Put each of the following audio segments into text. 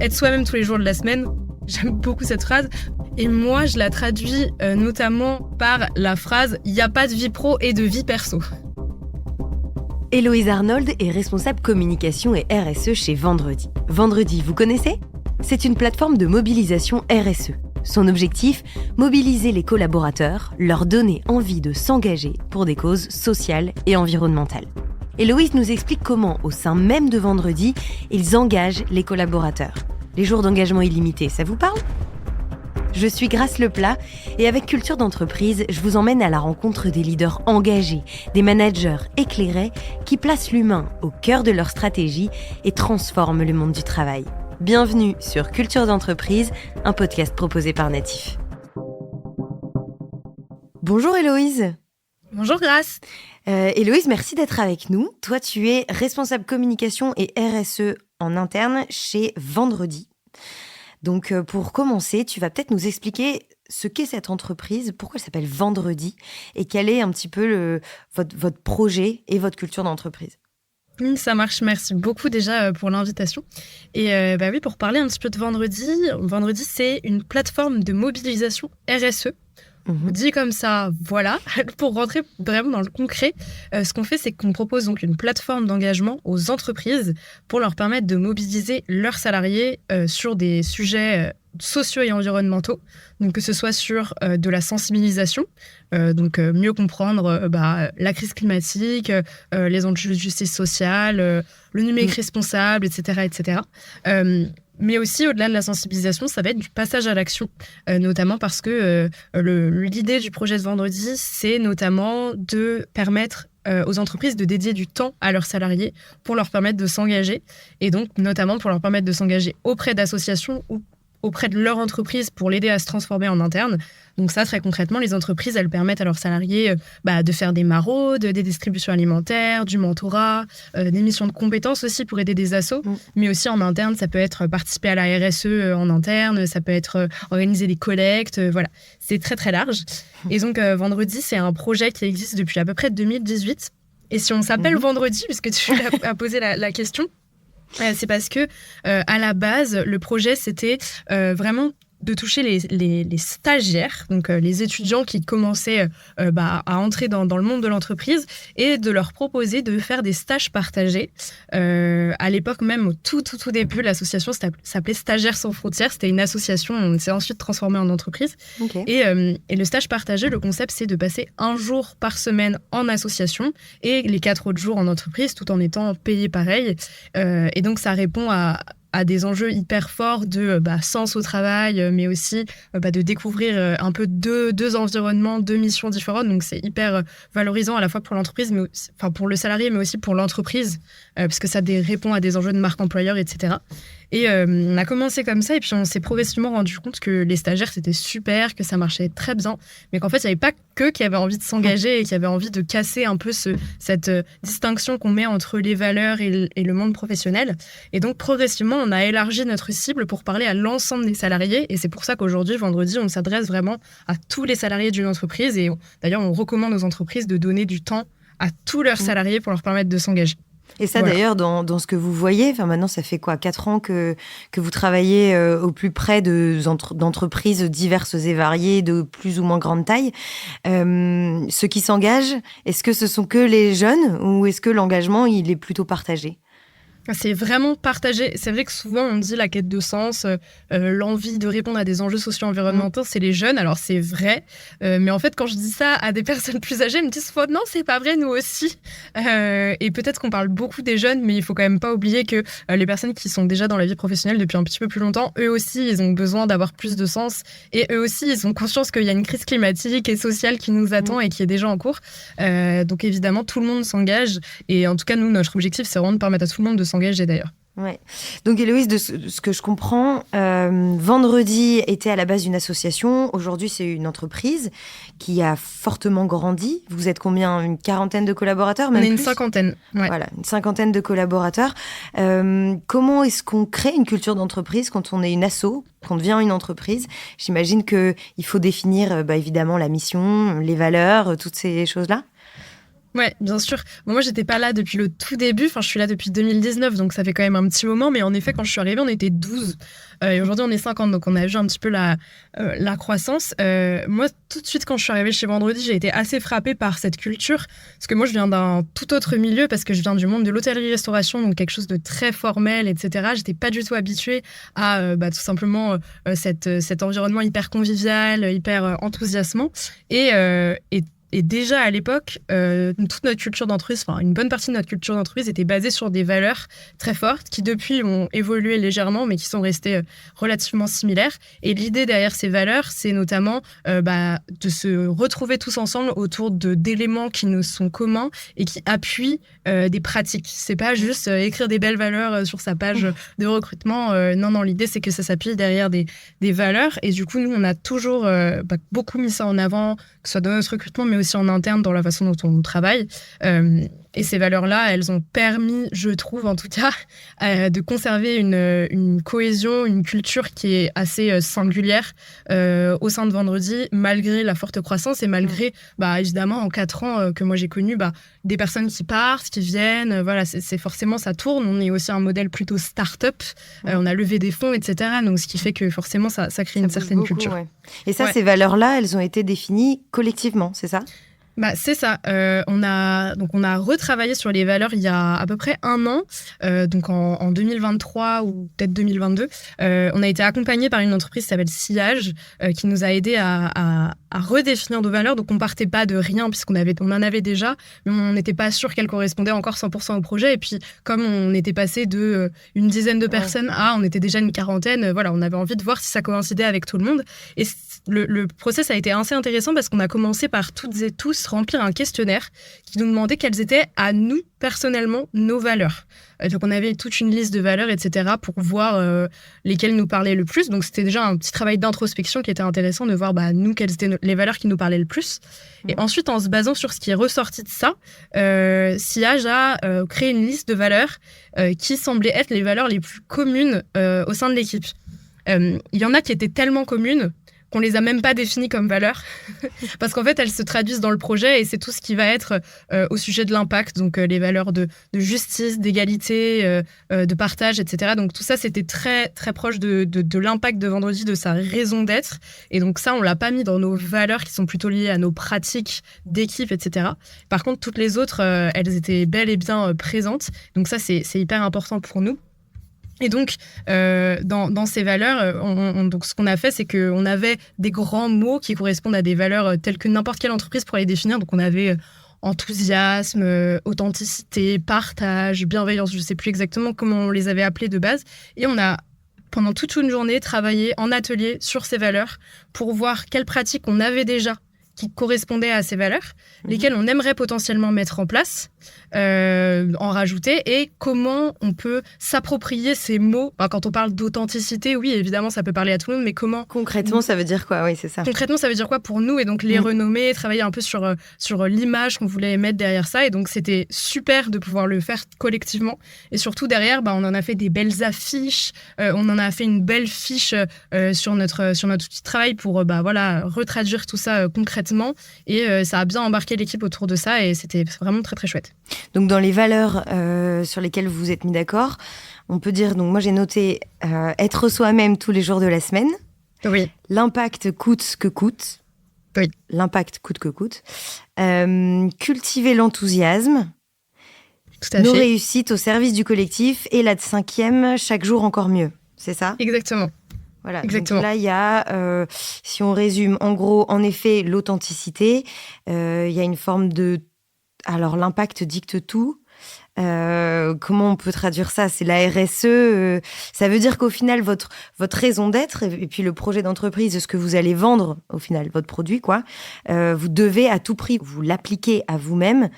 être soi-même tous les jours de la semaine. J'aime beaucoup cette phrase. Et moi, je la traduis notamment par la phrase « Il n'y a pas de vie pro et de vie perso ». Héloïse Arnold est responsable communication et RSE chez Vendredi. Vendredi, vous connaissez ? C'est une plateforme de mobilisation RSE. Son objectif, mobiliser les collaborateurs, leur donner envie de s'engager pour des causes sociales et environnementales. Héloïse nous explique comment, au sein même de Vendredi, ils engagent les collaborateurs. Les jours d'engagement illimité, ça vous parle ? Je suis Grace Leplat et avec Culture d'entreprise, je vous emmène à la rencontre des leaders engagés, des managers éclairés qui placent l'humain au cœur de leur stratégie et transforment le monde du travail. Bienvenue sur Culture d'entreprise, un podcast proposé par Natif. Bonjour Héloïse. Bonjour Grace. Héloïse, merci d'être avec nous. Toi, tu es responsable communication et RSE en interne chez Vendredi. Donc, pour commencer, tu vas peut-être nous expliquer ce qu'est cette entreprise, pourquoi elle s'appelle Vendredi et quel est un petit peu votre projet et votre culture d'entreprise. Ça marche, merci beaucoup déjà pour l'invitation. Et oui, pour parler un petit peu de Vendredi, Vendredi, c'est une plateforme de mobilisation RSE. Dit comme ça, voilà. Pour rentrer vraiment dans le concret, ce qu'on fait, c'est qu'on propose donc une plateforme d'engagement aux entreprises pour leur permettre de mobiliser leurs salariés sur des sujets sociaux et environnementaux. Donc que ce soit sur de la sensibilisation, donc mieux comprendre la crise climatique, les enjeux de justice sociale, le numérique responsable, etc., etc. Mais aussi, au-delà de la sensibilisation, ça va être du passage à l'action, notamment parce que l'idée du projet de Vendredi, c'est notamment de permettre aux entreprises de dédier du temps à leurs salariés pour leur permettre de s'engager, et donc notamment pour leur permettre de s'engager auprès d'associations ou auprès de leur entreprise pour l'aider à se transformer en interne. Donc ça, très concrètement, les entreprises, elles permettent à leurs salariés de faire des maraudes, des distributions alimentaires, du mentorat, des missions de compétences aussi pour aider des assos. Mais aussi en interne, ça peut être participer à la RSE en interne, ça peut être organiser des collectes, voilà. C'est très très large. Et donc Vendredi, c'est un projet qui existe depuis à peu près 2018. Et si on s'appelle Vendredi, puisque tu as posé la question, c'est parce que, à la base, le projet, c'était vraiment de toucher les stagiaires, donc les étudiants qui commençaient à entrer dans le monde de l'entreprise, et de leur proposer de faire des stages partagés. À l'époque même, au tout début, l'association s'appelait Stagiaires sans frontières. C'était une association, on s'est ensuite transformé en entreprise. Okay. Et le stage partagé, le concept, c'est de passer 1 jour par semaine en association et les 4 autres jours en entreprise, tout en étant payé pareil. Et donc, ça répond à des enjeux hyper forts de sens au travail, mais aussi de découvrir un peu deux environnements, 2 missions différentes. Donc, c'est hyper valorisant à la fois pour l'entreprise, pour le salarié, mais aussi pour l'entreprise, parce que ça répond à des enjeux de marque employeur, etc. Et on a commencé comme ça, et puis on s'est progressivement rendu compte que les stagiaires, c'était super, que ça marchait très bien, mais qu'en fait, il n'y avait pas qu'eux qui avaient envie de s'engager et qui avaient envie de casser un peu cette distinction qu'on met entre les valeurs et le monde professionnel. Et donc, progressivement, on a élargi notre cible pour parler à l'ensemble des salariés, et c'est pour ça qu'aujourd'hui, Vendredi, on s'adresse vraiment à tous les salariés d'une entreprise, et d'ailleurs, on recommande aux entreprises de donner du temps à tous leurs salariés pour leur permettre de s'engager. Et ça, voilà. D'ailleurs, dans ce que vous voyez, maintenant, ça fait 4 ans que vous travaillez au plus près d'entreprises diverses et variées, de plus ou moins grande taille. Ceux qui s'engagent, est-ce que ce sont que les jeunes ou est-ce que l'engagement, il est plutôt partagé ? C'est vraiment partagé. C'est vrai que souvent, on dit la quête de sens, l'envie de répondre à des enjeux socio-environnementaux, c'est les jeunes. Alors, c'est vrai. Mais en fait, quand je dis ça à des personnes plus âgées, elles me disent « Non, c'est pas vrai, nous aussi ». Et peut-être qu'on parle beaucoup des jeunes, mais il faut quand même pas oublier que les personnes qui sont déjà dans la vie professionnelle depuis un petit peu plus longtemps, eux aussi, ils ont besoin d'avoir plus de sens. Et eux aussi, ils ont conscience qu'il y a une crise climatique et sociale qui nous attend et qui est déjà en cours. Donc, évidemment, tout le monde s'engage. Et en tout cas, nous, notre objectif, c'est vraiment de permettre à tout le monde de s'engager d'ailleurs. Ouais. Donc Héloïse, de ce que je comprends, Vendredi était à la base une association. Aujourd'hui, c'est une entreprise qui a fortement grandi. Vous êtes combien ? Une 40aine de collaborateurs ? Même On est plus ? Une 50aine. Ouais. Voilà, une 50aine de collaborateurs. Comment est-ce qu'on crée une culture d'entreprise quand on est une asso, quand on devient une entreprise ? J'imagine qu'il faut définir évidemment la mission, les valeurs, toutes ces choses-là. Ouais, bien sûr. Bon, moi, j'étais pas là depuis le tout début. Enfin, je suis là depuis 2019, donc ça fait quand même un petit moment. Mais en effet, quand je suis arrivée, on était 12. Et aujourd'hui, on est 50. Donc, on a vu un petit peu la croissance. Moi, tout de suite, quand je suis arrivée chez Vendredi, j'ai été assez frappée par cette culture. Parce que moi, je viens d'un tout autre milieu, parce que je viens du monde de l'hôtellerie-restauration, donc quelque chose de très formel, etc. J'étais pas du tout habituée à tout simplement cet environnement hyper convivial, hyper enthousiasmant. Et déjà à l'époque, toute notre culture d'entreprise, enfin une bonne partie de notre culture d'entreprise était basée sur des valeurs très fortes qui depuis ont évolué légèrement, mais qui sont restées relativement similaires. Et l'idée derrière ces valeurs, c'est notamment de se retrouver tous ensemble autour d'éléments qui nous sont communs et qui appuient des pratiques. C'est pas juste écrire des belles valeurs sur sa page de recrutement. Non, l'idée c'est que ça s'appuie derrière des valeurs. Et du coup, nous, on a toujours beaucoup mis ça en avant, que ce soit dans notre recrutement, mais aussi en interne dans la façon dont on travaille. Et ces valeurs-là, elles ont permis, je trouve en tout cas, de conserver une cohésion, une culture qui est assez singulière au sein de Vendredi, malgré la forte croissance et malgré, évidemment, en 4 ans que moi j'ai connu, des personnes qui partent, qui viennent. Voilà, c'est forcément, ça tourne. On est aussi un modèle plutôt start-up. On a levé des fonds, etc. Donc, ce qui fait que forcément, ça crée une certaine beaucoup, culture. Ouais. Et ça, ces valeurs-là, elles ont été définies collectivement, c'est ça ? C'est ça. On a retravaillé sur les valeurs il y a à peu près 1 an, donc en 2023 ou peut-être 2022. On a été accompagné par une entreprise qui s'appelle Sillage, qui nous a aidé à redéfinir nos valeurs. Donc on partait pas de rien puisqu'on en avait déjà, mais on n'était pas sûr qu'elles correspondaient encore 100% au projet. Et puis comme on était passé de une dizaine de personnes à on était déjà une quarantaine, on avait envie de voir si ça coïncidait avec tout le monde. Et le process a été assez intéressant parce qu'on a commencé par toutes et tous remplir un questionnaire qui nous demandait quelles étaient à nous personnellement nos valeurs. Donc on avait toute une liste de valeurs, etc. pour voir lesquelles nous parlaient le plus. Donc c'était déjà un petit travail d'introspection qui était intéressant de voir nous quelles étaient les valeurs qui nous parlaient le plus. Et ensuite, en se basant sur ce qui est ressorti de ça, Sillage a créé une liste de valeurs qui semblaient être les valeurs les plus communes au sein de l'équipe. Il y en a qui étaient tellement communes qu'on les a même pas définies comme valeurs, parce qu'en fait, elles se traduisent dans le projet et c'est tout ce qui va être au sujet de l'impact, donc les valeurs de justice, d'égalité, de partage, etc. Donc tout ça, c'était très, très proche de l'impact de Vendredi, de sa raison d'être. Et donc ça, on l'a pas mis dans nos valeurs qui sont plutôt liées à nos pratiques d'équipe, etc. Par contre, toutes les autres, elles étaient bel et bien présentes. Donc ça, c'est hyper important pour nous. Et donc, dans ces valeurs, donc ce qu'on a fait, c'est qu'on avait des grands mots qui correspondent à des valeurs telles que n'importe quelle entreprise pourrait les définir. Donc, on avait enthousiasme, authenticité, partage, bienveillance. Je ne sais plus exactement comment on les avait appelés de base. Et on a, pendant toute une journée, travaillé en atelier sur ces valeurs pour voir quelles pratiques on avait déjà qui correspondaient à ces valeurs, lesquelles on aimerait potentiellement mettre en place, en rajouter, et comment on peut s'approprier ces mots. Quand on parle d'authenticité, oui, évidemment, ça peut parler à tout le monde, mais comment... Concrètement, ça veut dire quoi ? Oui, c'est ça. Concrètement, ça veut dire quoi pour nous ? Et donc, les renommer, travailler un peu sur l'image qu'on voulait mettre derrière ça. Et donc, c'était super de pouvoir le faire collectivement. Et surtout, derrière, on en a fait des belles affiches. On en a fait une belle fiche sur notre outil de travail pour retraduire tout ça concrètement. Et ça a bien embarqué l'équipe autour de ça. Et c'était vraiment très, très chouette. Donc, dans les valeurs sur lesquelles vous vous êtes mis d'accord, on peut dire, donc moi j'ai noté être soi-même tous les jours de la semaine. Oui. L'impact coûte ce que coûte. Oui. L'impact coûte que coûte. Cultiver l'enthousiasme. Tout à fait. Nos réussites au service du collectif. Et la 5e, chaque jour encore mieux. C'est ça ? Exactement. Voilà. Exactement. Donc là, il y a, si on résume, en gros, en effet, l'authenticité. Il y a une forme de... Alors, l'impact dicte tout. Comment on peut traduire ça ? C'est la RSE. Ça veut dire qu'au final, votre raison d'être et puis le projet d'entreprise, ce que vous allez vendre, au final, votre produit, quoi, vous devez à tout prix vous l'appliquer à vous-même.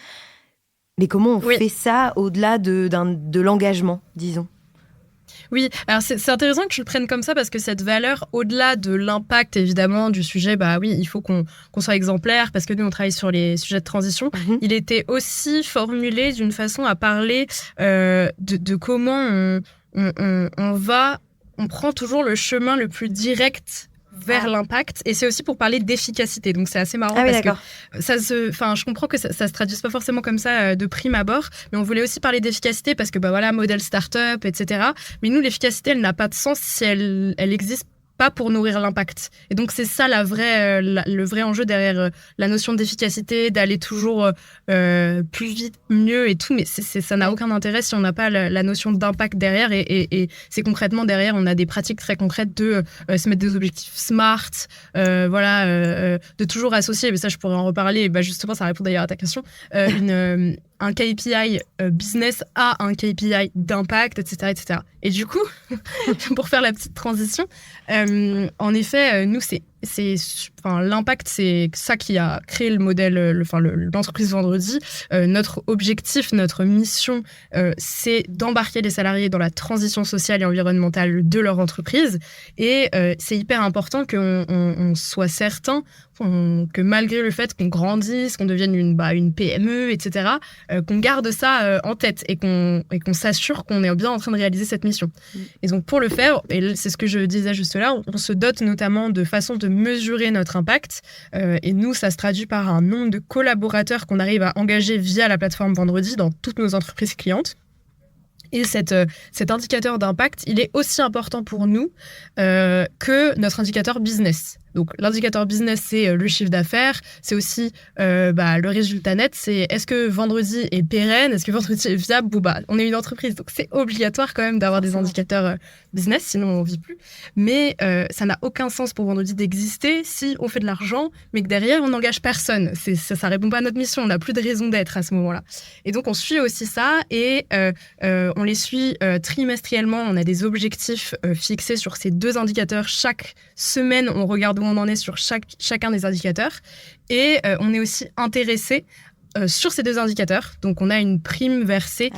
Mais comment on fait ça au-delà de l'engagement, disons ? Oui, alors c'est intéressant que tu le prennes comme ça parce que cette valeur, au-delà de l'impact évidemment du sujet, il faut qu'on soit exemplaire parce que nous on travaille sur les sujets de transition. Il était aussi formulé d'une façon à parler de comment on prend toujours le chemin le plus direct vers l'impact, et c'est aussi pour parler d'efficacité. Donc c'est assez marrant parce que je comprends que ça se traduise pas forcément comme ça de prime abord, mais on voulait aussi parler d'efficacité parce que modèle start-up, etc. Mais nous, l'efficacité, elle n'a pas de sens si elle existe pas pour nourrir l'impact. Et donc c'est ça le vrai enjeu derrière la notion d'efficacité, d'aller toujours plus vite, mieux et tout, mais ça n'a aucun intérêt si on n'a pas la notion d'impact derrière, et c'est concrètement derrière, on a des pratiques très concrètes de se mettre des objectifs SMART, de toujours associer, mais ça je pourrais en reparler, justement ça répond d'ailleurs à ta question, un KPI business à un KPI d'impact, etc., etc. Et du coup, pour faire la petite transition, en effet, nous, l'impact, c'est ça qui a créé le modèle, l'entreprise Vendredi. Notre objectif, notre mission, c'est d'embarquer les salariés dans la transition sociale et environnementale de leur entreprise. Et c'est hyper important qu'on soit certain que malgré le fait qu'on grandisse, qu'on devienne une PME, etc., qu'on garde ça en tête et qu'on s'assure qu'on est bien en train de réaliser cette mission. Et donc pour le faire, et c'est ce que je disais juste là, on se dote notamment de façons de mesurer notre impact. Et nous, ça se traduit par un nombre de collaborateurs qu'on arrive à engager via la plateforme Vendredi dans toutes nos entreprises clientes. Et cet indicateur d'impact, il est aussi important pour nous que notre indicateur business. Donc, l'indicateur business, c'est le chiffre d'affaires. C'est aussi le résultat net. C'est est-ce que Vendredi est pérenne? Est-ce que Vendredi est viable? On est une entreprise. Donc, c'est obligatoire quand même d'avoir des indicateurs business, sinon on ne vit plus. Mais ça n'a aucun sens pour Vendredi d'exister si on fait de l'argent, mais que derrière, on n'engage personne. Ça ne répond pas à notre mission. On n'a plus de raison d'être à ce moment-là. Et donc, on suit aussi ça et on les suit trimestriellement. On a des objectifs fixés sur ces deux indicateurs. Chaque semaine, on regarde où on en est sur chacun des indicateurs. Et on est aussi intéressé sur ces deux indicateurs. Donc, on a une prime versée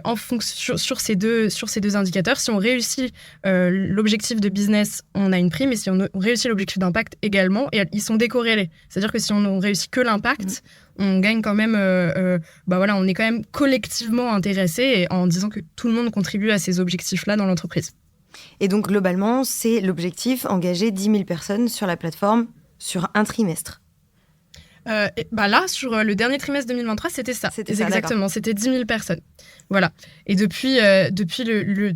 en fonction sur ces deux indicateurs. Si on réussit l'objectif de business, on a une prime. Et si on réussit l'objectif d'impact également, et ils sont décorrélés. C'est-à-dire que si on réussit que l'impact, on gagne quand même... on est quand même collectivement intéressé en disant que tout le monde contribue à ces objectifs-là dans l'entreprise. Et donc, globalement, c'est l'objectif, engager 10 000 personnes sur la plateforme sur un trimestre. Là, sur le dernier trimestre 2023, c'était ça. Exactement, c'était 10 000 personnes. Voilà. Et depuis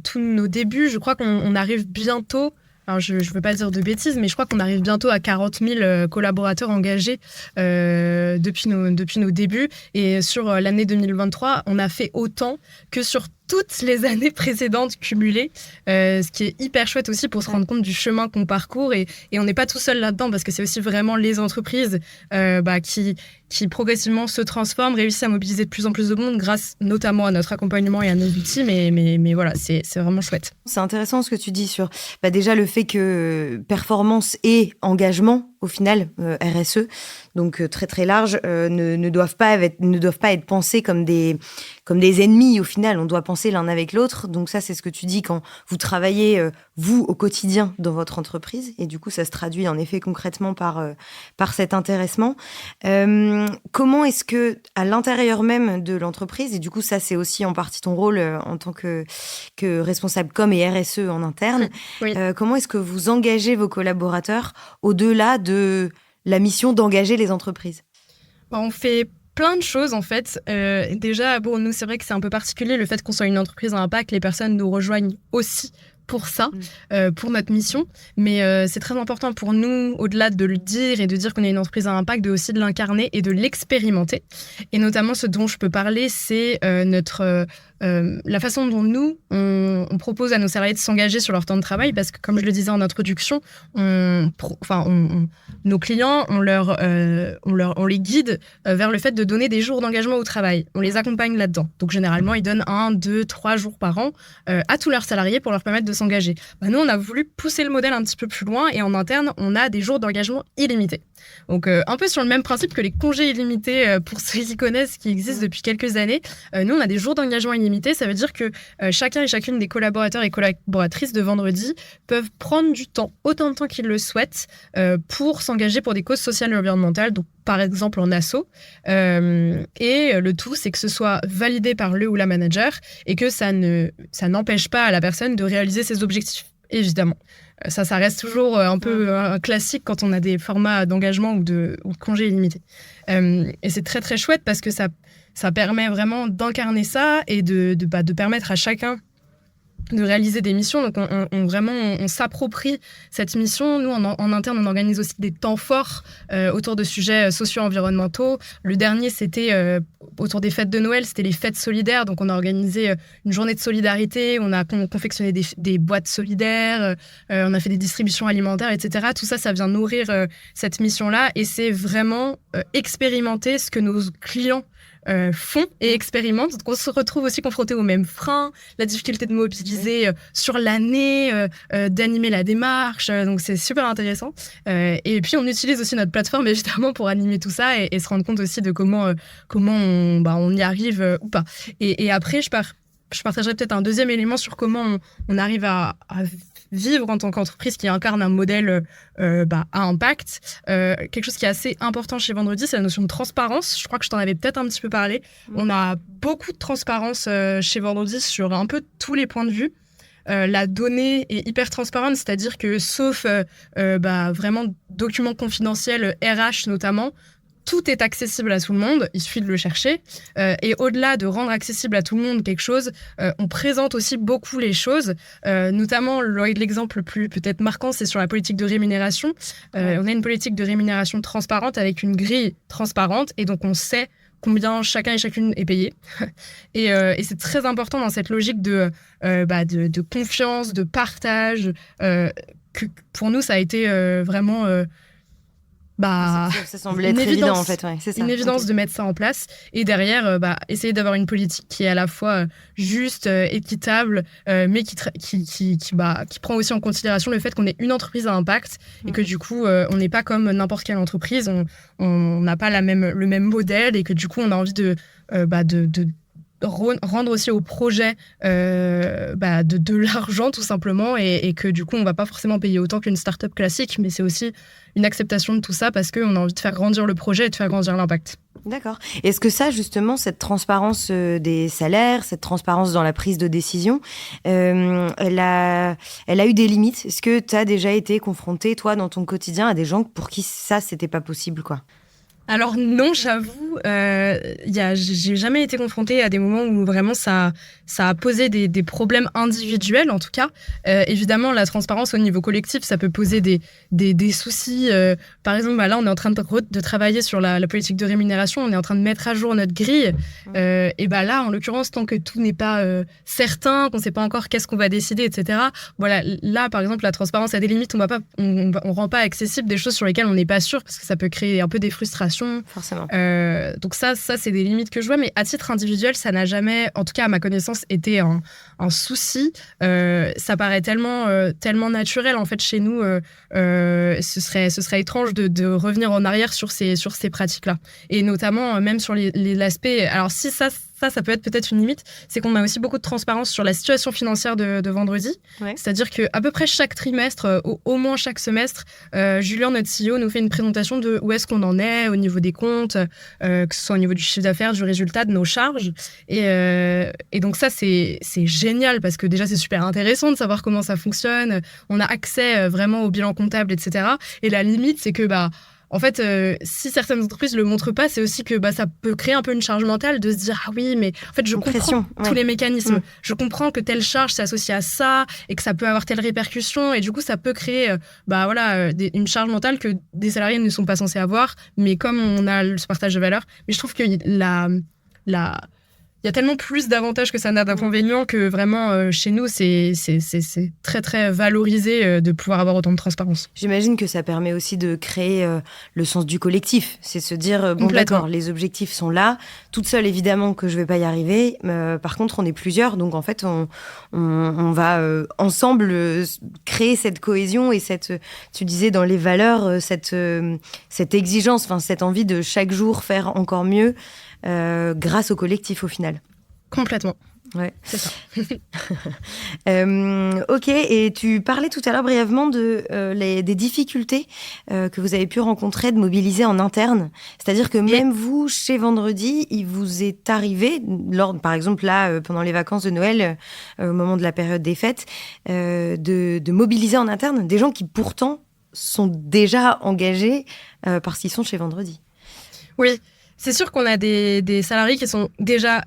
tous nos débuts, je crois qu'on arrive bientôt... Alors, je ne veux pas dire de bêtises, mais je crois qu'on arrive bientôt à 40 000 collaborateurs engagés depuis nos débuts. Et sur l'année 2023, on a fait autant que sur toutes les années précédentes cumulées, ce qui est hyper chouette aussi pour se rendre compte du chemin qu'on parcourt. Et on n'est pas tout seul là-dedans parce que c'est aussi vraiment les entreprises qui progressivement se transforment, réussissent à mobiliser de plus en plus de monde grâce notamment à notre accompagnement et à nos outils. Mais voilà, c'est vraiment chouette. C'est intéressant ce que tu dis sur déjà le fait que performance et engagement, au final, RSE, donc très très large, ne doivent pas être pensés comme des ennemis. Au final, on doit penser l'un avec l'autre. Donc ça, c'est ce que tu dis quand vous travaillez, vous, au quotidien dans votre entreprise. Et du coup, ça se traduit en effet concrètement par cet intéressement. Comment est-ce que, à l'intérieur même de l'entreprise, et du coup, ça, c'est aussi en partie ton rôle en tant que responsable com et RSE en interne, comment est-ce que vous engagez vos collaborateurs au-delà de la mission d'engager les entreprises? On fait plein de choses en fait. Déjà, nous, c'est vrai que c'est un peu particulier le fait qu'on soit une entreprise à impact. Les personnes nous rejoignent aussi pour ça, pour notre mission. Mais c'est très important pour nous, au-delà de le dire et de dire qu'on est une entreprise à impact, aussi de l'incarner et de l'expérimenter. Et notamment, ce dont je peux parler, c'est la façon dont nous, on propose à nos salariés de s'engager sur leur temps de travail, parce que, comme je le disais en introduction, nos clients, on les guide vers le fait de donner des jours d'engagement au travail. On les accompagne là-dedans. Donc, généralement, ils donnent 1, 2, 3 jours par an à tous leurs salariés pour leur permettre de s'engager. Nous, on a voulu pousser le modèle un petit peu plus loin et en interne, on a des jours d'engagement illimités. Donc, un peu sur le même principe que les congés illimités, pour ceux qui connaissent, qui existent depuis quelques années. Nous, on a des jours d'engagement illimités. Ça veut dire que chacun et chacune des collaborateurs et collaboratrices de Vendredi peuvent prendre du temps, autant de temps qu'ils le souhaitent, pour s'engager pour des causes sociales et environnementales, donc par exemple en asso. Et le tout, c'est que ce soit validé par le ou la manager et que ça n'empêche pas à la personne de réaliser ses objectifs évidemment. Ça reste toujours un peu un classique quand on a des formats d'engagement ou de congés illimités. Et c'est très, très chouette parce que ça permet vraiment d'incarner ça et de permettre à chacun de réaliser des missions. Donc, on s'approprie cette mission. Nous, en interne, on organise aussi des temps forts autour de sujets socio-environnementaux. Le dernier, c'était autour des fêtes de Noël, c'était les fêtes solidaires. Donc, on a organisé une journée de solidarité, on a confectionné des boîtes solidaires, on a fait des distributions alimentaires, etc. Tout ça, ça vient nourrir cette mission-là. Et c'est vraiment expérimenter ce que nos clients font et expérimentent. Donc on se retrouve aussi confronté aux mêmes freins, la difficulté de mobiliser sur l'année, d'animer la démarche. Donc c'est super intéressant. Et puis on utilise aussi notre plateforme évidemment pour animer tout ça et se rendre compte aussi de comment on y arrive ou pas. Et après je partagerai peut-être un deuxième élément sur comment on arrive à vivre en tant qu'entreprise qui incarne un modèle à impact. Quelque chose qui est assez important chez Vendredi, c'est la notion de transparence. Je crois que je t'en avais peut-être un petit peu parlé. On a beaucoup de transparence chez Vendredi sur un peu tous les points de vue. La donnée est hyper transparente, c'est-à-dire que sauf vraiment documents confidentiels, RH notamment, tout est accessible à tout le monde, il suffit de le chercher. Et au-delà de rendre accessible à tout le monde quelque chose, on présente aussi beaucoup les choses. Notamment, l'exemple le plus peut-être marquant, c'est sur la politique de rémunération. On a une politique de rémunération transparente avec une grille transparente. Et donc, on sait combien chacun et chacune est payé. Et c'est très important dans cette logique de confiance, de partage, que pour nous, ça a été vraiment... ça semble être évident en fait, c'est ça. Une évidence de mettre ça en place et derrière essayer d'avoir une politique qui est à la fois juste, équitable, mais qui prend aussi en considération le fait qu'on est une entreprise à impact et que du coup on n'est pas comme n'importe quelle entreprise, on n'a pas le même modèle et que du coup on a envie de rendre aussi au projet de l'argent tout simplement et que du coup on va pas forcément payer autant qu'une start-up classique, mais c'est aussi une acceptation de tout ça parce qu'on a envie de faire grandir le projet et de faire grandir l'impact. D'accord. Est-ce que ça, justement, cette transparence des salaires, cette transparence dans la prise de décision, elle a eu des limites? Est-ce que tu as déjà été confronté, toi, dans ton quotidien, à des gens pour qui ça, c'était pas possible, quoi? Alors non, j'avoue, j'ai jamais été confrontée à des moments où vraiment ça a posé des problèmes individuels, en tout cas. Évidemment, la transparence au niveau collectif, ça peut poser des soucis. Par exemple, là, on est en train de travailler sur la politique de rémunération, on est en train de mettre à jour notre grille. Et là, en l'occurrence, tant que tout n'est pas certain, qu'on ne sait pas encore qu'est-ce qu'on va décider, etc. Voilà, là, par exemple, la transparence a des limites. On rend pas accessible des choses sur lesquelles on n'est pas sûr, parce que ça peut créer un peu des frustrations. Forcément. Donc ça, c'est des limites que je vois, mais à titre individuel, ça n'a jamais, en tout cas à ma connaissance, été un souci. Ça paraît tellement naturel en fait chez nous. Ce serait étrange de revenir en arrière sur ces pratiques-là. Et notamment même sur l'aspect. Alors si ça peut être peut-être une limite, c'est qu'on a aussi beaucoup de transparence sur la situation financière de Vendredi. Ouais. C'est-à-dire qu'à peu près chaque trimestre, au moins chaque semestre, Julien, notre CEO, nous fait une présentation de où est-ce qu'on en est au niveau des comptes, que ce soit au niveau du chiffre d'affaires, du résultat, de nos charges. Et donc ça, c'est génial parce que déjà, c'est super intéressant de savoir comment ça fonctionne. On a accès vraiment au bilan comptable, etc. Et la limite, c'est que en fait, si certaines entreprises ne le montrent pas, c'est aussi que ça peut créer un peu une charge mentale de se dire « Ah oui, mais en fait, je comprends tous les mécanismes. Je comprends que telle charge s'associe à ça et que ça peut avoir telle répercussion. » Et du coup, ça peut créer une charge mentale que des salariés ne sont pas censés avoir. Mais comme on a ce partage de valeurs, mais je trouve que il y a tellement plus d'avantages que ça n'a d'inconvénients que vraiment, chez nous, c'est très, très valorisé de pouvoir avoir autant de transparence. J'imagine que ça permet aussi de créer le sens du collectif. C'est se dire, bon d'accord, les objectifs sont là. Toute seule, évidemment, que je ne vais pas y arriver. Par contre, on est plusieurs. Donc, en fait, on va ensemble créer cette cohésion et tu disais dans les valeurs, cette exigence, cette envie de chaque jour faire encore mieux grâce au collectif au final. Complètement. Ouais. C'est ça. Ok, et tu parlais tout à l'heure brièvement des difficultés que vous avez pu rencontrer de mobiliser en interne. C'est-à-dire que même vous, chez Vendredi, il vous est arrivé, par exemple là, pendant les vacances de Noël, au moment de la période des fêtes, de mobiliser en interne des gens qui pourtant sont déjà engagés parce qu'ils sont chez Vendredi. Oui, c'est sûr qu'on a des salariés qui sont déjà,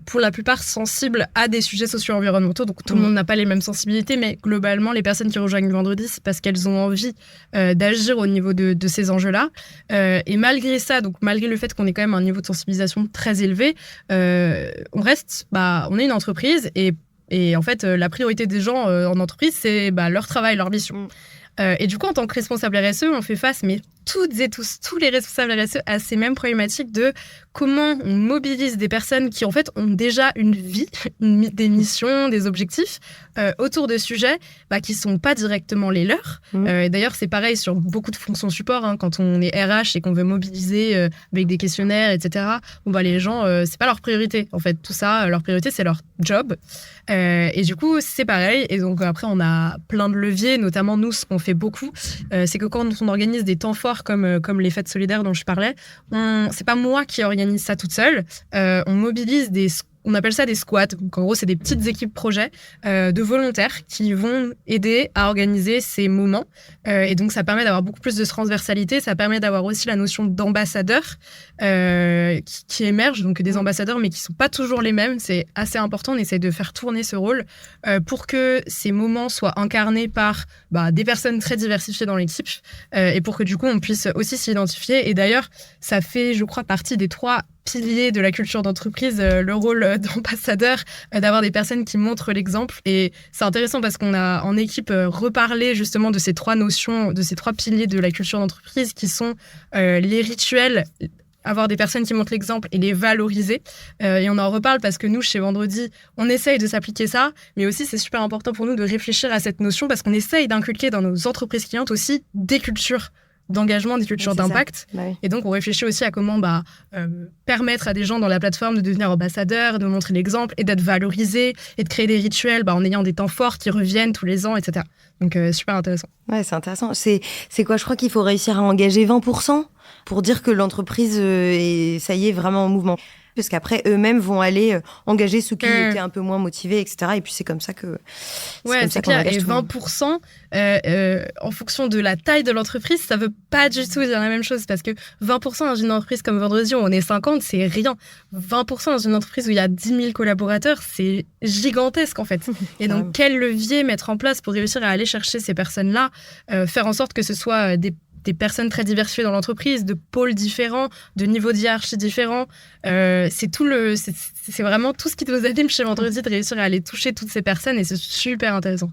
pour la plupart, sensibles à des sujets socio-environnementaux. Donc, tout le monde n'a pas les mêmes sensibilités, mais globalement, les personnes qui rejoignent Vendredi, c'est parce qu'elles ont envie d'agir au niveau de ces enjeux-là. Et malgré ça, donc malgré le fait qu'on ait quand même un niveau de sensibilisation très élevé, on est une entreprise et en fait, la priorité des gens en entreprise, c'est leur travail, leur mission. Et du coup, en tant que responsable RSE, on fait face, mais toutes et tous les responsables RSE, à ces mêmes problématiques de comment on mobilise des personnes qui, en fait, ont déjà une vie, des missions, des objectifs autour de sujets qui ne sont pas directement les leurs. Et d'ailleurs, c'est pareil sur beaucoup de fonctions support. Quand on est RH et qu'on veut mobiliser avec des questionnaires, etc., les gens, c'est pas leur priorité. En fait, tout ça, leur priorité, c'est leur job. Et du coup, c'est pareil. Et donc, après, on a plein de leviers, notamment nous, ce qu'on fait beaucoup, c'est que quand on organise des temps forts comme les fêtes solidaires dont je parlais, c'est pas moi qui organise ça toute seule. On mobilise on appelle ça des squads. Donc, en gros, c'est des petites équipes projets de volontaires qui vont aider à organiser ces moments. Et donc, ça permet d'avoir beaucoup plus de transversalité. Ça permet d'avoir aussi la notion d'ambassadeur qui émerge. Donc, des ambassadeurs, mais qui sont pas toujours les mêmes. C'est assez important. On essaie de faire tourner ce rôle pour que ces moments soient incarnés par des personnes très diversifiées dans l'équipe et pour que, du coup, on puisse aussi s'identifier. Et d'ailleurs, ça fait, je crois, partie des 3 piliers de la culture d'entreprise, le rôle d'ambassadeur, d'avoir des personnes qui montrent l'exemple. Et c'est intéressant parce qu'on a en équipe reparlé justement de ces 3 notions, de ces 3 piliers de la culture d'entreprise qui sont les rituels, avoir des personnes qui montrent l'exemple et les valoriser. Et on en reparle parce que nous, chez Vendredi, on essaye de s'appliquer ça, mais aussi c'est super important pour nous de réfléchir à cette notion parce qu'on essaye d'inculquer dans nos entreprises clientes aussi des cultures d'engagement, des cultures d'impact. Et donc, on réfléchit aussi à comment permettre à des gens dans la plateforme de devenir ambassadeurs, de montrer l'exemple et d'être valorisés et de créer des rituels en ayant des temps forts qui reviennent tous les ans, etc. Donc, super intéressant. Ouais, c'est intéressant. C'est quoi? Je crois qu'il faut réussir à engager 20% pour dire que l'entreprise ça y est, vraiment en mouvement. Parce qu'après, eux-mêmes vont aller engager ceux qui étaient un peu moins motivés, etc. Et puis, c'est comme ça que... c'est clair. Et 20%, en fonction de la taille de l'entreprise, ça veut pas du tout dire la même chose. Parce que 20% dans une entreprise comme Vendredi, où on est 50, c'est rien. 20% dans une entreprise où il y a 10 000 collaborateurs, c'est gigantesque, en fait. Et donc, quel levier mettre en place pour réussir à aller chercher ces personnes-là, faire en sorte que ce soit des personnes très diversifiées dans l'entreprise, de pôles différents, de niveaux de hiérarchie différents. C'est vraiment tout ce qui nous anime chez Vendredi de réussir à aller toucher toutes ces personnes et c'est super intéressant.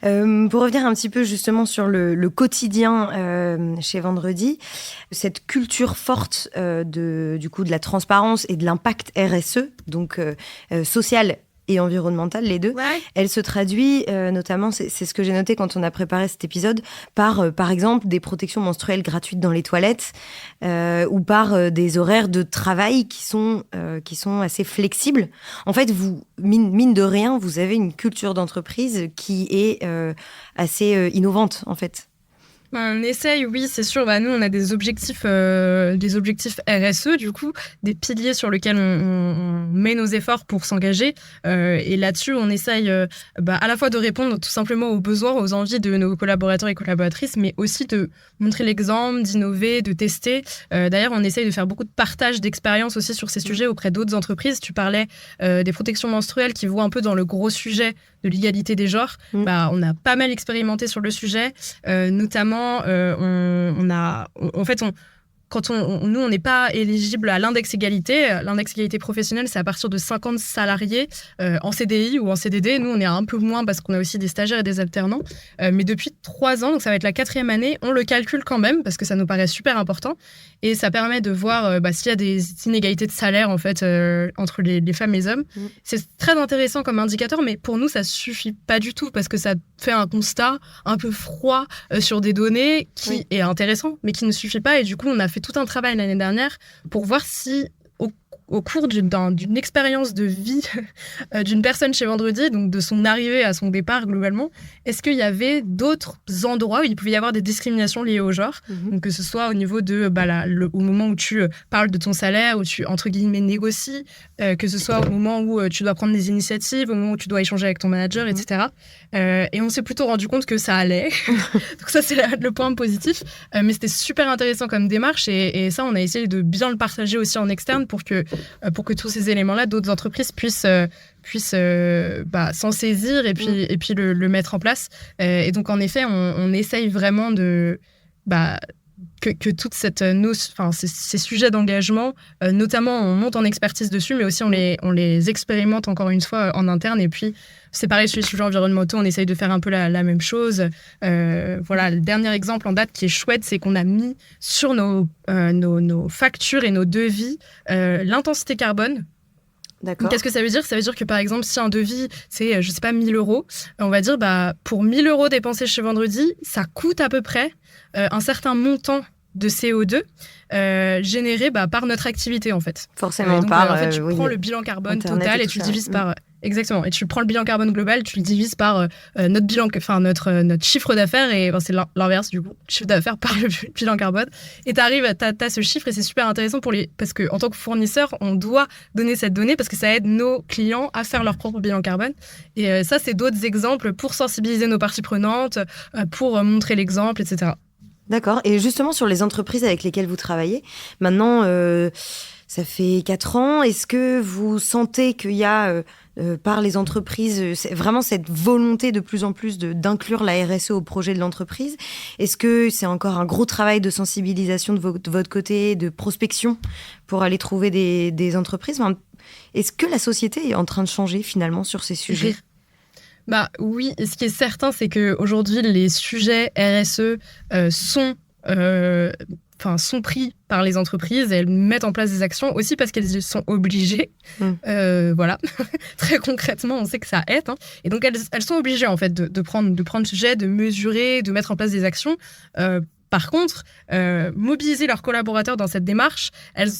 Pour revenir un petit peu justement sur le quotidien chez Vendredi, cette culture forte de la transparence et de l'impact RSE, donc social et environnementale, les deux, elle se traduit notamment, c'est ce que j'ai noté quand on a préparé cet épisode, par exemple des protections menstruelles gratuites dans les toilettes ou par des horaires de travail qui sont assez flexibles. En fait, vous, mine de rien, vous avez une culture d'entreprise qui est assez innovante, en fait. On essaye, oui, c'est sûr. Nous, on a des objectifs RSE, du coup, des piliers sur lesquels on met nos efforts pour s'engager. Et là-dessus, on essaye à la fois de répondre tout simplement aux besoins, aux envies de nos collaborateurs et collaboratrices, mais aussi de montrer l'exemple, d'innover, de tester. D'ailleurs, on essaye de faire beaucoup de partage d'expériences aussi sur ces sujets auprès d'autres entreprises. Tu parlais des protections menstruelles qui vont un peu dans le gros sujet de l'égalité des genres. On a pas mal expérimenté sur le sujet, notamment quand on n'est pas éligible à l'index égalité. L'index égalité professionnelle, c'est à partir de 50 salariés en CDI ou en CDD. Nous, on est un peu moins parce qu'on a aussi des stagiaires et des alternants. Mais depuis 3 ans, donc ça va être la 4e année, on le calcule quand même parce que ça nous paraît super important. Et ça permet de voir s'il y a des inégalités de salaire en fait, entre les femmes et les hommes. C'est très intéressant comme indicateur, mais pour nous, ça suffit pas du tout parce que ça fait un constat un peu froid sur des données qui est intéressant, mais qui ne suffit pas. Et du coup, on a fait tout un travail l'année dernière pour voir si, au cours d'une expérience de vie d'une personne chez Vendredi, donc de son arrivée à son départ globalement, est-ce qu'il y avait d'autres endroits où il pouvait y avoir des discriminations liées au genre, donc que ce soit au niveau de au moment où tu parles de ton salaire, où tu entre guillemets négocies, que ce soit au moment où tu dois prendre des initiatives, au moment où tu dois échanger avec ton manager, etc. Et on s'est plutôt rendu compte que ça allait. Donc ça, c'est le point positif. Mais c'était super intéressant comme démarche et ça, on a essayé de bien le partager aussi en externe pour que tous ces éléments-là, d'autres entreprises puissent s'en saisir et puis le mettre en place. Et donc, en effet, on essaye vraiment de... que toute ces sujets d'engagement, notamment on monte en expertise dessus, mais aussi on les expérimente encore une fois en interne. Et puis c'est pareil sur les sujets environnementaux, on essaye de faire un peu la même chose. Le dernier exemple en date qui est chouette, c'est qu'on a mis sur nos factures et nos devis l'intensité carbone. D'accord. Qu'est-ce que ça veut dire ? Ça veut dire que par exemple, si un devis, c'est, 1 000 €, on va dire, pour 1 000 € dépensés chez Vendredi, ça coûte à peu près un certain montant de CO2 généré par notre activité, en fait. Forcément, donc, tu prends le bilan carbone Internet total et tu le divises par... Exactement. Et tu prends le bilan carbone global, tu le divises par notre chiffre d'affaires et c'est l'inverse du coup, chiffre d'affaires par le bilan carbone. Et t'as ce chiffre et c'est super intéressant parce que en tant que fournisseur, on doit donner cette donnée parce que ça aide nos clients à faire leur propre bilan carbone. Et ça, c'est d'autres exemples pour sensibiliser nos parties prenantes, pour montrer l'exemple, etc. D'accord. Et justement, sur les entreprises avec lesquelles vous travaillez, maintenant, ça fait 4 ans. Est-ce que vous sentez qu'il y a, par les entreprises, vraiment cette volonté de plus en plus d'inclure la RSE au projet de l'entreprise ? Est-ce que c'est encore un gros travail de sensibilisation de votre côté, de prospection pour aller trouver des entreprises ? Est-ce que la société est en train de changer finalement sur ces sujets ? Oui, ce qui est certain, c'est qu'aujourd'hui, les sujets RSE sont pris par les entreprises. Elles mettent en place des actions aussi parce qu'elles sont obligées. Voilà, très concrètement, on sait que ça aide. Et donc, elles sont obligées en fait de prendre le sujet, de mesurer, de mettre en place des actions. Par contre, mobiliser leurs collaborateurs dans cette démarche, elles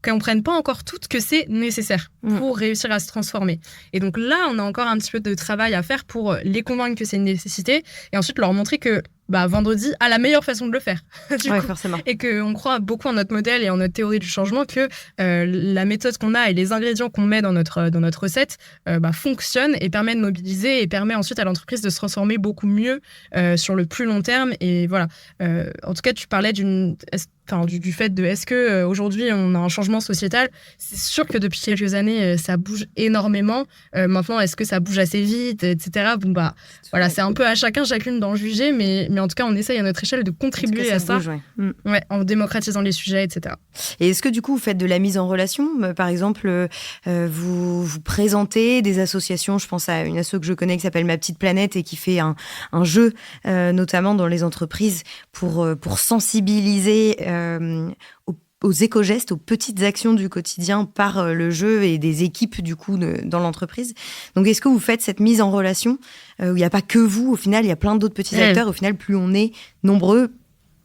comprennent pas encore toutes que c'est nécessaire pour réussir à se transformer. Et donc là, on a encore un petit peu de travail à faire pour les convaincre que c'est une nécessité et ensuite leur montrer que Vendredi a la meilleure façon de le faire. Forcément. Et qu'on croit beaucoup en notre modèle et en notre théorie du changement, que la méthode qu'on a et les ingrédients qu'on met dans notre recette fonctionnent et permet de mobiliser et permet ensuite à l'entreprise de se transformer beaucoup mieux sur le plus long terme. Et voilà. En tout cas, tu parlais du fait de est-ce que aujourd'hui on a un changement sociétal. C'est sûr que depuis quelques années ça bouge énormément. Maintenant, est-ce que ça bouge assez vite, etc. Voilà, c'est un peu à chacune d'en juger, mais en tout cas on essaye à notre échelle de contribuer à ça, en démocratisant les sujets, etc. Et est-ce que du coup vous faites de la mise en relation ? Par exemple, vous présentez des associations. Je pense à une asso que je connais qui s'appelle Ma Petite Planète et qui fait un jeu, notamment dans les entreprises, pour sensibiliser aux éco-gestes, aux petites actions du quotidien par le jeu et des équipes du coup dans l'entreprise. Donc est-ce que vous faites cette mise en relation où il n'y a pas que vous, au final il y a plein d'autres petits acteurs, au final plus on est nombreux,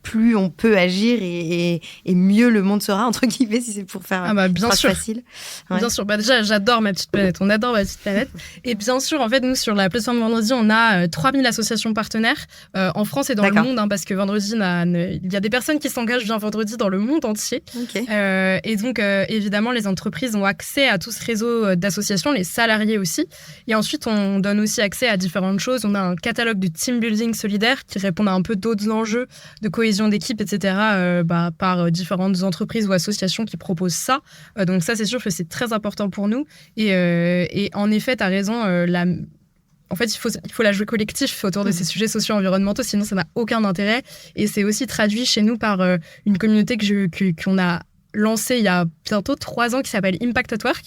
plus on peut agir et mieux le monde sera, entre guillemets, si c'est pour faire bien sûr. facile. Ouais. Bien sûr. Déjà, j'adore Ma Petite Planète. On adore Ma Petite Planète. Et bien sûr, en fait, nous, sur la plateforme Vendredi, on a 3000 associations partenaires en France et dans le monde, parce que Vendredi, il y a des personnes qui s'engagent via Vendredi dans le monde entier. Okay. Et donc, évidemment, les entreprises ont accès à tout ce réseau d'associations, les salariés aussi. Et ensuite, on donne aussi accès à différentes choses. On a un catalogue de team building solidaire qui répond à un peu d'autres enjeux de cohésion d'équipe, etc., par différentes entreprises ou associations qui proposent ça. Donc ça, c'est sûr que c'est très important pour nous. Et en effet, tu as raison, en fait, il faut la jouer collectif autour de ces sujets socio-environnementaux, sinon ça n'a aucun intérêt. Et c'est aussi traduit chez nous par une communauté qu'on a lancée il y a bientôt 3 ans qui s'appelle Impact at Work,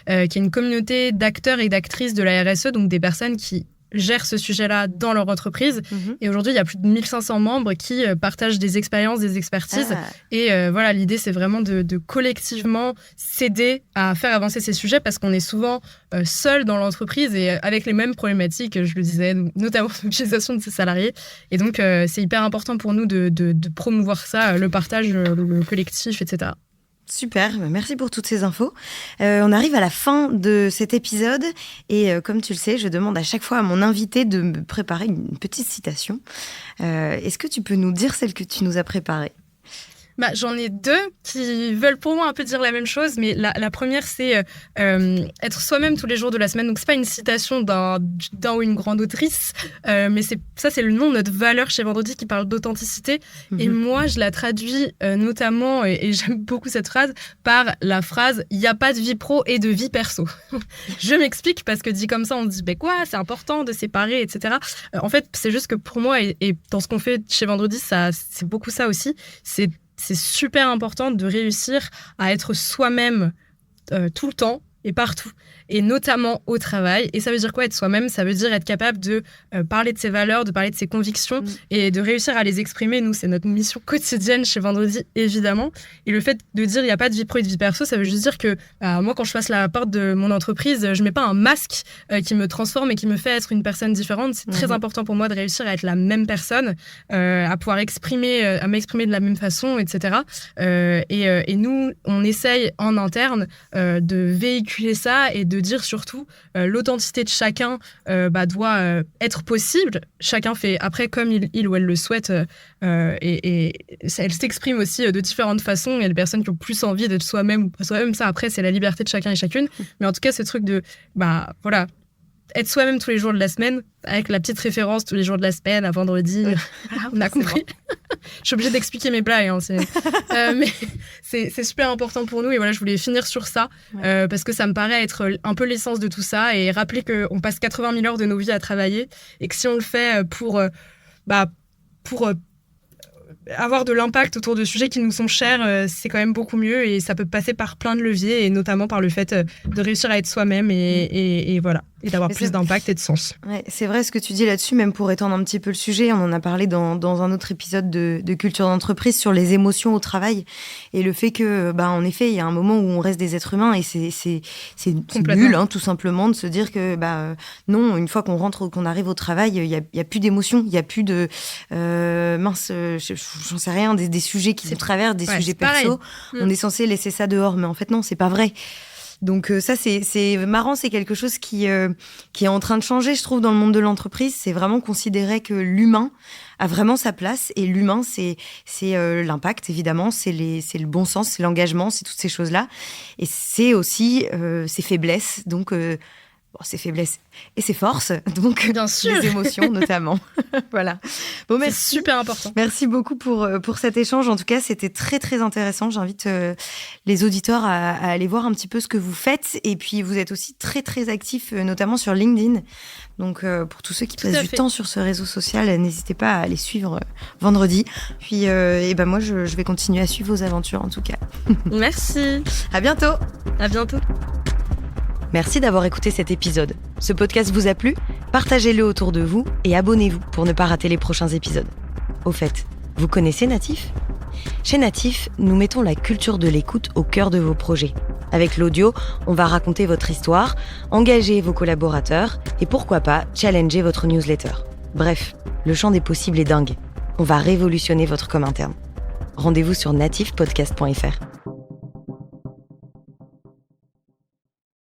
qui est une communauté d'acteurs et d'actrices de la RSE, donc des personnes qui gèrent ce sujet-là dans leur entreprise. Et aujourd'hui, il y a plus de 1500 membres qui partagent des expériences, des expertises. Et voilà, l'idée, c'est vraiment de collectivement s'aider à faire avancer ces sujets parce qu'on est souvent seul dans l'entreprise et avec les mêmes problématiques, je le disais, notamment l'utilisation de ses salariés. Et donc, c'est hyper important pour nous de promouvoir ça, le partage, le collectif, etc. Super, merci pour toutes ces infos. On arrive à la fin de cet épisode et comme tu le sais, je demande à chaque fois à mon invité de me préparer une petite citation. Est-ce que tu peux nous dire celle que tu nous as préparée ? J'en ai deux qui veulent pour moi un peu dire la même chose, mais la première, c'est être soi-même tous les jours de la semaine. Donc, c'est pas une citation d'un ou une grande autrice, mais c'est le nom de notre valeur chez Vendredi qui parle d'authenticité. Mm-hmm. Et moi, je la traduis notamment, et j'aime beaucoup cette phrase, par la phrase « Il n'y a pas de vie pro et de vie perso ». Je m'explique parce que dit comme ça, on se dit « c'est important de séparer, etc. » En fait, c'est juste que pour moi, et dans ce qu'on fait chez Vendredi, c'est beaucoup ça aussi, c'est super important de réussir à être soi-même tout le temps et partout, et notamment au travail. Et ça veut dire quoi, être soi-même ? Ça veut dire être capable de parler de ses valeurs, de parler de ses convictions et de réussir à les exprimer. Nous, c'est notre mission quotidienne chez Vendredi, évidemment. Et le fait de dire il n'y a pas de vie pro et de vie perso, ça veut juste dire que moi, quand je passe la porte de mon entreprise, je ne mets pas un masque qui me transforme et qui me fait être une personne différente. C'est très important pour moi de réussir à être la même personne, à pouvoir à m'exprimer de la même façon, etc. Et nous, on essaye en interne de véhiculer ça et de dire surtout l'authenticité de chacun doit être possible. Chacun fait après comme il ou elle le souhaite et elle s'exprime aussi de différentes façons. Il y a des personnes qui ont plus envie d'être soi-même ou pas soi-même. Ça, après, c'est la liberté de chacun et chacune. Mais en tout cas, ce truc de être soi-même tous les jours de la semaine, avec la petite référence tous les jours de la semaine, à Vendredi, on a compris. Je suis obligée d'expliquer mes blagues, mais c'est super important pour nous. Et voilà, je voulais finir sur ça, parce que ça me paraît être un peu l'essence de tout ça, et rappeler qu'on passe 80 000 heures de nos vies à travailler, et que si on le fait pour avoir de l'impact autour de sujets qui nous sont chers, c'est quand même beaucoup mieux, et ça peut passer par plein de leviers, et notamment par le fait de réussir à être soi-même et voilà, et d'avoir plus d'impact et de sens. Ouais, c'est vrai ce que tu dis là-dessus, même pour étendre un petit peu le sujet, on en a parlé dans un autre épisode de Culture d'entreprise sur les émotions au travail, et le fait que, en effet, il y a un moment où on reste des êtres humains, et c'est nul, tout simplement, de se dire que non, une fois qu'on rentre ou qu'on arrive au travail, il y a plus d'émotions, il y a plus de j'en sais rien, des sujets qui nous traversent, des sujets perso. On est censé laisser ça dehors, mais en fait non, c'est pas vrai. Donc ça, c'est marrant, c'est quelque chose qui est en train de changer, je trouve, dans le monde de l'entreprise. C'est vraiment considérer que l'humain a vraiment sa place, et l'humain, c'est l'impact, évidemment, c'est le bon sens, c'est l'engagement, c'est toutes ces choses-là. Et c'est aussi ses faiblesses, donc... ses faiblesses et ses forces, donc bien sûr. Les émotions notamment. Voilà. Bon, merci. C'est super important. Merci beaucoup pour cet échange. En tout cas, c'était très très intéressant. J'invite les auditeurs à aller voir un petit peu ce que vous faites. Et puis, vous êtes aussi très très actifs, notamment sur LinkedIn. Donc, pour tous ceux qui passent du temps sur ce réseau social, n'hésitez pas à aller suivre Vendredi. Puis, moi, je vais continuer à suivre vos aventures en tout cas. Merci. À bientôt. À bientôt. Merci d'avoir écouté cet épisode. Ce podcast vous a plu ? Partagez-le autour de vous et abonnez-vous pour ne pas rater les prochains épisodes. Au fait, vous connaissez Natif ? Chez Natif, nous mettons la culture de l'écoute au cœur de vos projets. Avec l'audio, on va raconter votre histoire, engager vos collaborateurs et pourquoi pas challenger votre newsletter. Bref, le champ des possibles est dingue. On va révolutionner votre com interne. Rendez-vous sur natifpodcast.fr.